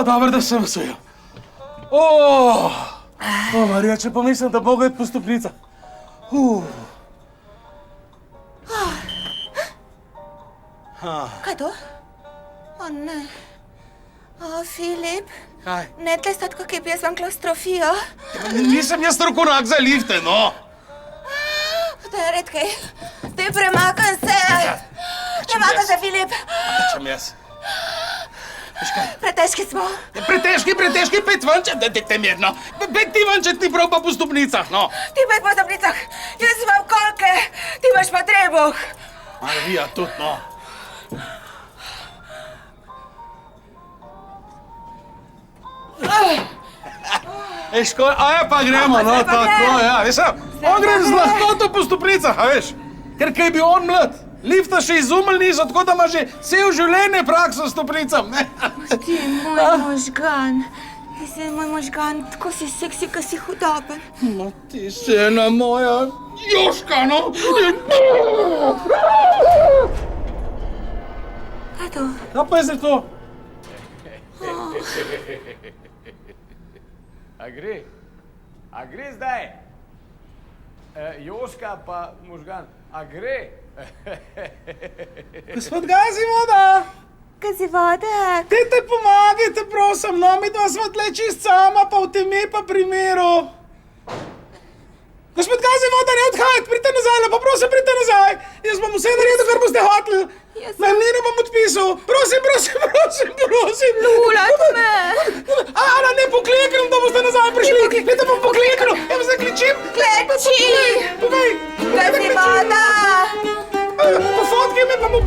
Dobro, da sem se ujel. Marija, če pomislim, da mogo iti po stopnicah. Kaj to? O ne. O, Filip. Kaj? Ne tle sad, kak je bil jaz vam klaustrofijo. Nisem jaz strokovnjak za lifte, no. To je redkej. Te premakam se. Premakam se, Filip. Tečem jaz. Pretežki smo. Pretežki, pet vančet, da te mirno. Pet ti vančet, ti prav pa po stopnicah, no. Ti pet po stopnicah. Jaz imam kolke. Ti imaš pa trebuh. Marija, tudi, no. Pa gremo, no, tako, ja, veš, on gre z lahkoto po stopnicah, a veš, ker kaj bi on mlad, lifta še izumil niso, tako da ima že cel življenje prakso s stopnicam, ne? Ti je moj možgan. Ti si moj možgan, tako si seksi, ko si hudoben. No, ti žena moja, Joška, no. Kaj to? Kaj pa je zdaj to? A gre zdaj? Joška pa možgan, a gre? Gospod Gazivoda, Kaj si vodek? dajte pomagajte, prosim, no, mi dva sva tle čist sama, pa v temi pa primeru. Gospod Gazivoda, ne odhajati, pridite nazaj, lepo prosim, pridite nazaj. Jaz bom vse naredil, kar boste hoteli. Najemnino bom odpisal. Prosim. Lulat me. Ana, ne pokleknem, da boste nazaj prišli. Ne, da bom pokleknil. Ja, zdaj kličim. Kleči. Povej. Kaj si voda? Pofotkaj me, pa mu...